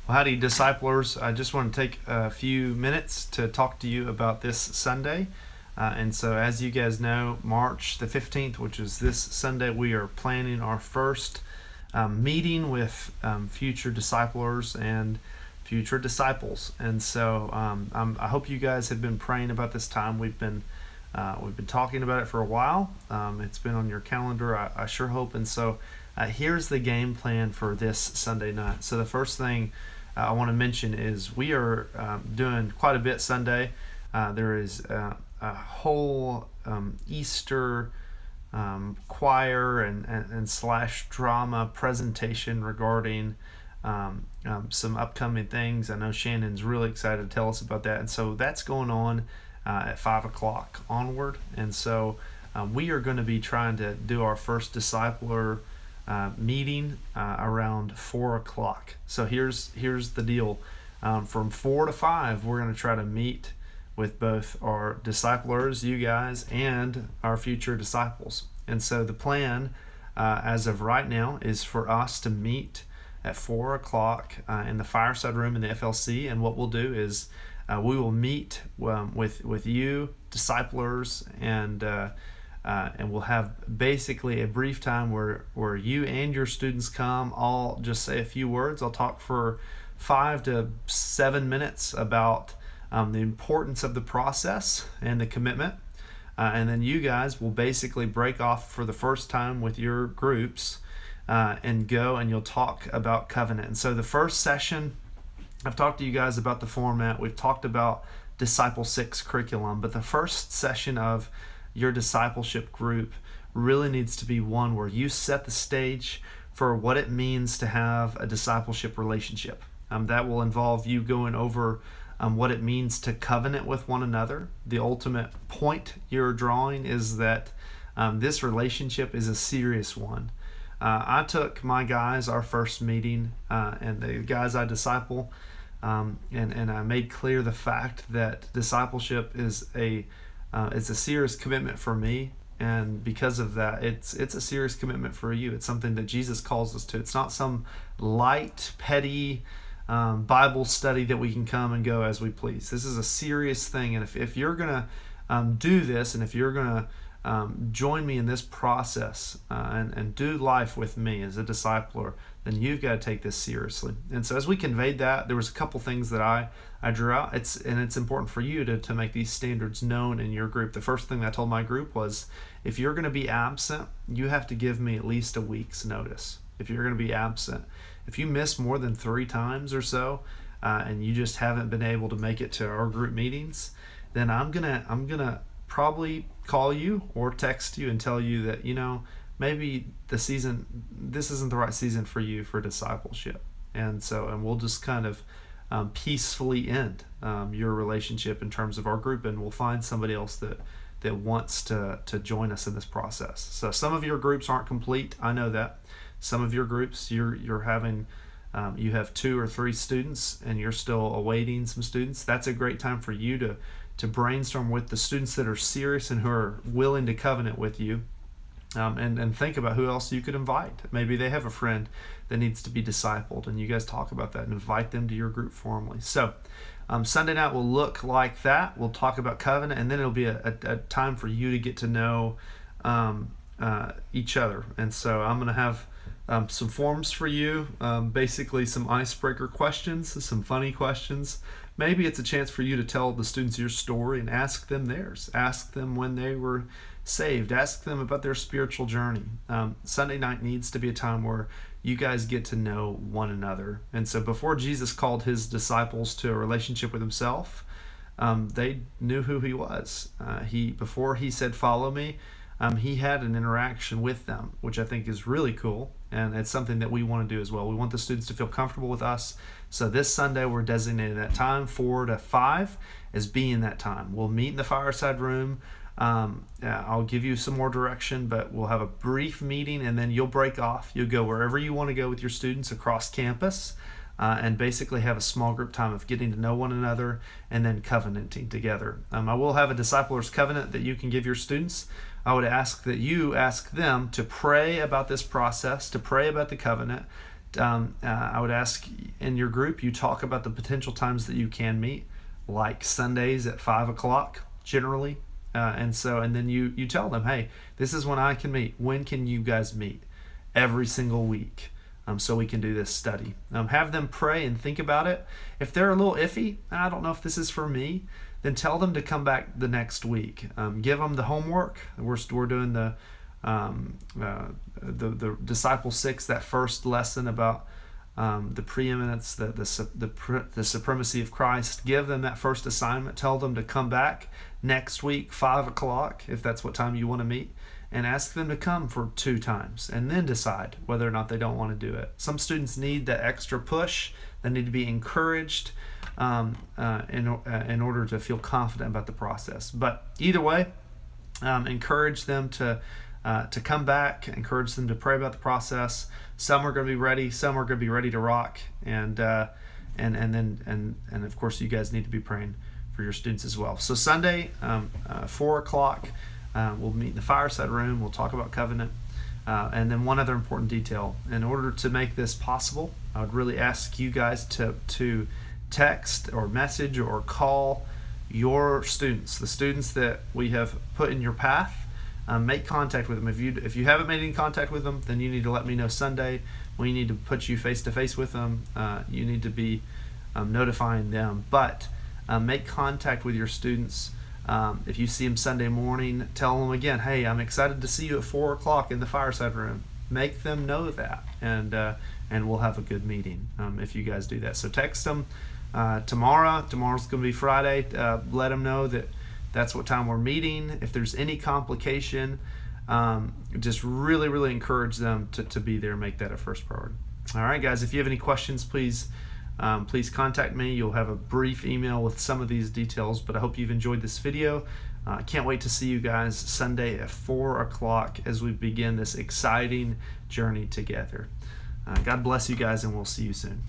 Well, howdy, disciplers. I just want to take a few minutes to talk to you about this Sunday. And so, as you guys know, March the 15th, which is this Sunday, we are planning our first meeting with future disciplers and future disciples. And so, I hope you guys have been praying about this time. We've been talking about it for a while. It's been on your calendar, I sure hope. And so, here's the game plan for this Sunday night. So the first thing I want to mention is we are doing quite a bit Sunday. There is a whole Easter choir and slash drama presentation regarding some upcoming things. I know Shannon's really excited to tell us about that. And so that's going on at 5 o'clock onward. And so we are going to be trying to do our first discipler meeting around 4 o'clock. So here's the deal. From 4 to 5, we're going to try to meet with both our disciplers, you guys, and our future disciples. And so the plan as of right now is for us to meet at 4 o'clock in the fireside room in the FLC. And what we'll do is we will meet with you, disciplers, and we'll have basically a brief time where you and your students come. I'll just say a few words. I'll talk for 5 to 7 minutes about the importance of the process and the commitment. And then you guys will basically break off for the first time with your groups and go and you'll talk about covenant. And so the first session, I've talked to you guys about the format. We've talked about Disciple 6 curriculum, but the first session of your discipleship group really needs to be one where you set the stage for what it means to have a discipleship relationship. That will involve you going over what it means to covenant with one another. The ultimate point you're drawing is that this relationship is a serious one. I took my guys, our first meeting, and the guys I disciple, and I made clear the fact that discipleship is it's a serious commitment for me, and because of that, it's a serious commitment for you. It's something that Jesus calls us to. It's not some light, petty Bible study that we can come and go as we please. This is a serious thing, and if you're gonna do this, and if you're gonna join me in this process and do life with me as a discipler, then you've got to take this seriously. And so as we conveyed that, there was a couple things that I drew out. It's important for you to make these standards known in your group. The first thing I told my group was, if you're going to be absent, you have to give me at least a week's notice. If you're going to be absent, if you miss more than 3 times or so, and you just haven't been able to make it to our group meetings, then I'm gonna probably call you or text you and tell you that, maybe this isn't the right season for you for discipleship. And we'll just kind of peacefully end your relationship in terms of our group, and we'll find somebody else that wants to join us in this process. So some of your groups aren't complete. I know that. Some of your groups you're having you have 2 or 3 students and you're still awaiting some students. That's a great time for you to brainstorm with the students that are serious and who are willing to covenant with you, and think about who else you could invite. Maybe they have a friend that needs to be discipled, and you guys talk about that and invite them to your group formally. So Sunday night will look like that. We'll talk about covenant, and then it'll be a time for you to get to know each other. And so I'm going to have some forms for you, basically some icebreaker questions, some funny questions. Maybe it's a chance for you to tell the students your story and ask them theirs. Ask them when they were saved. Ask them about their spiritual journey. Sunday night needs to be a time where you guys get to know one another. And so before Jesus called his disciples to a relationship with himself, they knew who he was. Before he said, "Follow me," he had an interaction with them, which I think is really cool. And it's something that we want to do as well. We want the students to feel comfortable with us. So this Sunday, we're designating that time, 4 to 5, as being that time. We'll meet in the fireside room. I'll give you some more direction, but we'll have a brief meeting, and then you'll break off. You'll go wherever you want to go with your students across campus, and basically have a small group time of getting to know one another and then covenanting together. I will have a discipler's covenant that you can give your students. I would ask that you ask them to pray about this process, to pray about the covenant, I would ask in your group, you talk about the potential times that you can meet, like Sundays at 5 o'clock generally. And then you tell them, hey, this is when I can meet. When can you guys meet? Every single week. So we can do this study. Have them pray and think about it. If they're a little iffy, I don't know if this is for me, then tell them to come back the next week. Give them the homework. We're doing the Disciple 6, that first lesson about the preeminence, the supremacy of Christ. Give them that first assignment. Tell them to come back next week, 5 o'clock, if that's what time you want to meet, and ask them to come for 2 times, and then decide whether or not they don't want to do it. Some students need that extra push. They need to be encouraged in order to feel confident about the process. But either way, encourage them to come back, encourage them to pray about the process. Some are going to be ready, some are going to be ready to rock, and of course you guys need to be praying for your students as well. So Sunday, 4 o'clock, we'll meet in the fireside room. We'll talk about covenant, and then one other important detail. In order to make this possible, I would really ask you guys to text or message or call your students, the students that we have put in your path. Make contact with them. If you haven't made any contact with them, then you need to let me know Sunday. We need to put you face to face with them. You need to be notifying them. But make contact with your students. If you see them Sunday morning, tell them again, hey, I'm excited to see you at 4 o'clock in the fireside room. Make them know that, and we'll have a good meeting if you guys do that. So text them tomorrow. Tomorrow's going to be Friday. Let them know that that's what time we're meeting. If there's any complication, just really, really encourage them to be there and make that a first priority. All right, guys, if you have any questions, please contact me. You'll have a brief email with some of these details, but I hope you've enjoyed this video. I can't wait to see you guys Sunday at 4 o'clock as we begin this exciting journey together. God bless you guys, and we'll see you soon.